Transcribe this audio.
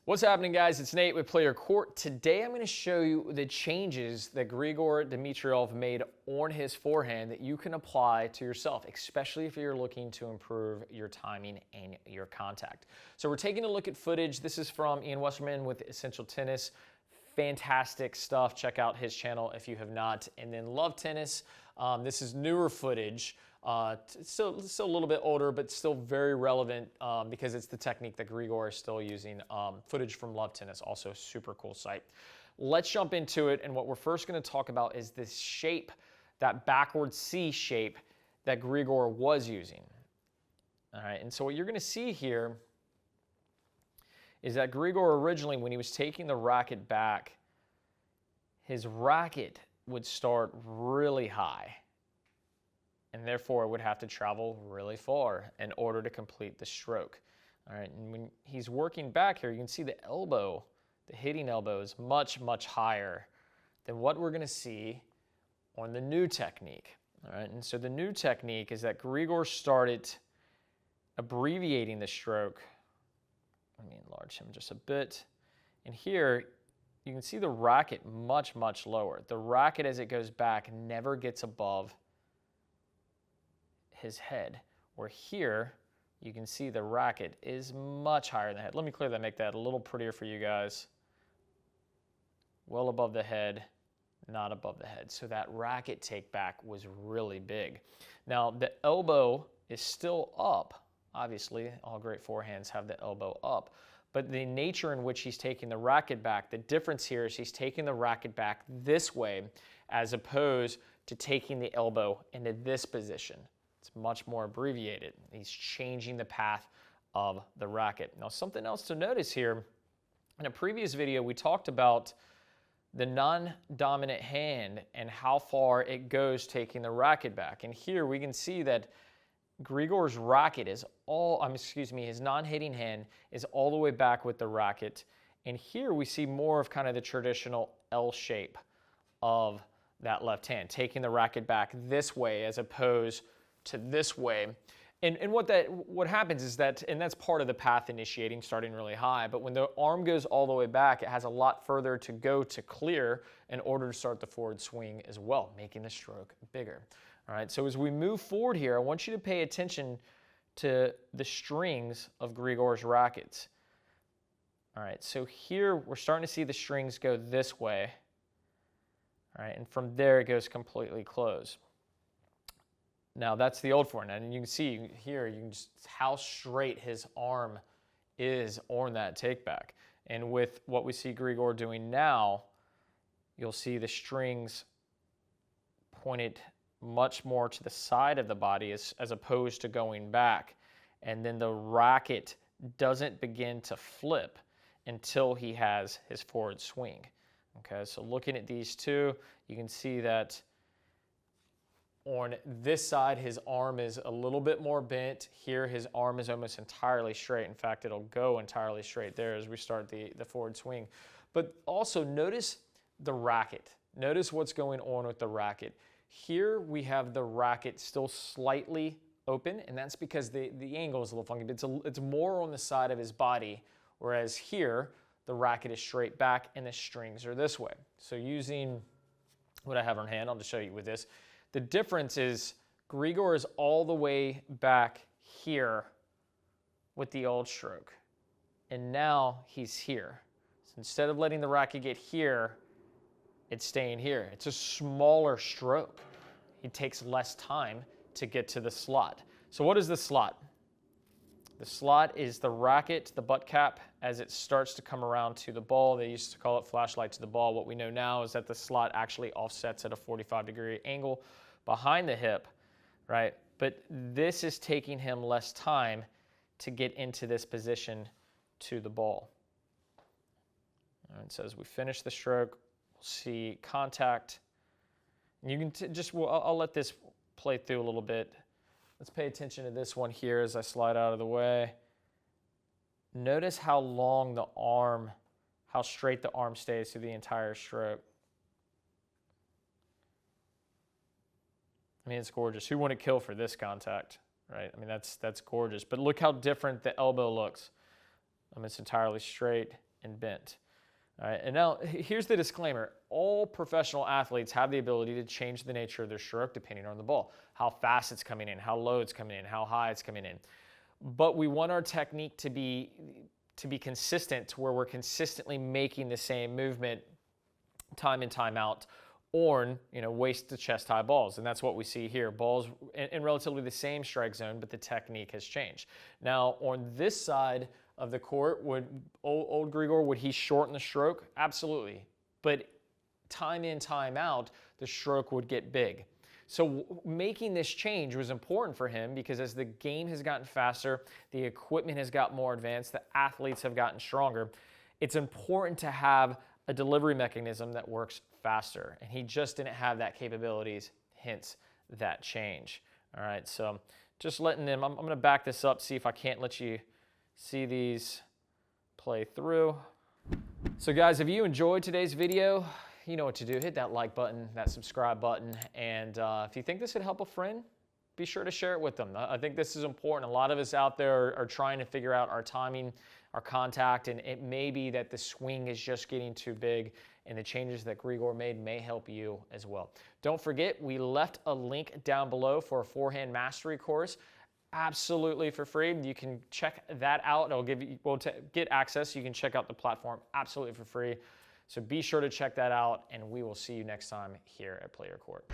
What's happening, guys? It's Nate with Play Your Court. Today I'm going to show you the changes that Grigor Dimitrov made on his forehand that you can apply to yourself, especially if you're looking to improve your timing and your contact. So we're taking a look at footage. This is from Ian Westerman with Essential Tennis. Fantastic stuff. Check out his channel if you have not. And then Love Tennis. This is newer footage. Still a little bit older, but still very relevant because it's the technique that Grigor is still using. Footage from Love Tennis, also super cool site. Let's jump into it, and what we're first going to talk about is this shape, that backward C shape that Grigor was using. All right, and so what you're going to see here is that Grigor originally, when he was taking the racket back, his racket would start really high, and therefore it would have to travel really far in order to complete the stroke. All right, and when he's working back here, you can see the elbow, the hitting elbow is much, much higher than what we're going to see on the new technique. All right, and so the new technique is that Grigor started abbreviating the stroke. Let me enlarge him just a bit. And here, you can see the racket much, much lower. The racket, as it goes back, never gets above his head, where here you can see the racket is much higher than the head. Let me clear that, make that a little prettier for you guys. Well above the head, not above the head. So that racket take back was really big. Now the elbow is still up. Obviously, all great forehands have the elbow up, but the nature in which he's taking the racket back, the difference here is he's taking the racket back this way as opposed to taking the elbow into this position. It's much more abbreviated. He's changing the path of the racket. Now, something else to notice here, in a previous video, we talked about the non-dominant hand and how far it goes taking the racket back. And here we can see that Grigor's racket is his non-hitting hand is all the way back with the racket. And here we see more of kind of the traditional L shape of that left hand, taking the racket back this way as opposed to this way. And what happens is that, and that's part of the path initiating, starting really high, but when the arm goes all the way back, it has a lot further to go to clear in order to start the forward swing as well, making the stroke bigger. All right, so as we move forward here, I want you to pay attention to the strings of Grigor's rackets. All right, so here we're starting to see the strings go this way. All right, and from there it goes completely closed. Now that's the old forehand, and you can see here, you can just how straight his arm is on that take back. And with what we see Grigor doing now, you'll see the strings pointed much more to the side of the body as opposed to going back. And then the racket doesn't begin to flip until he has his forward swing. Okay, so looking at these two, you can see that on this side, his arm is a little bit more bent. Here, his arm is almost entirely straight. In fact, it'll go entirely straight there as we start the forward swing. But also notice the racket. Notice what's going on with the racket. Here, we have the racket still slightly open, and that's because the angle is a little funky, but it's more on the side of his body, whereas here, the racket is straight back and the strings are this way. So using what I have on hand, I'll just show you with this. The difference is Grigor is all the way back here with the old stroke, and now he's here. So instead of letting the racket get here, it's staying here. It's a smaller stroke. It takes less time to get to the slot. So what is the slot? The slot is the racket, the butt cap, as it starts to come around to the ball. They used to call it flashlight to the ball. What we know now is that the slot actually offsets at a 45-degree angle behind the hip, right? But this is taking him less time to get into this position to the ball. All right, so as we finish the stroke, we'll see contact. And you can I'll let this play through a little bit. Let's pay attention to this one here as I slide out of the way. Notice how long the arm, how straight the arm stays through the entire stroke. I mean, it's gorgeous. Who wouldn't kill for this contact, right? I mean, that's gorgeous. But look how different the elbow looks. It's entirely straight. and bent. All right, and now here's the disclaimer. All professional athletes have the ability to change the nature of their stroke depending on the ball, how fast it's coming in, how low it's coming in, how high it's coming in. But we want our technique to be consistent, to where we're consistently making the same movement time in, time out, or waist to chest high balls. And that's what we see here. Balls in relatively the same strike zone, but the technique has changed. Now, on this side of the court, would old Grigor, would he shorten the stroke? Absolutely. But time in, time out, the stroke would get big. So making this change was important for him, because as the game has gotten faster, the equipment has got more advanced, the athletes have gotten stronger, it's important to have a delivery mechanism that works faster. And he just didn't have that capabilities, hence that change. All right, so just letting them, I'm going to back this up, see if I can't let you see these play through. So guys, if you enjoyed today's video, you know what to do. Hit that like button, that subscribe button, and if you think this would help a friend, be sure to share it with them. I think this is important. A lot of us out there are trying to figure out our timing, our contact, and it may be that the swing is just getting too big, and the changes that Grigor made may help you as well. Don't forget, we left a link down below for a forehand mastery course, absolutely for free. You can check that out. It'll give you, well, to get access, you can check out the platform absolutely for free. So be sure to check that out, and we will see you next time here at Play Your Court.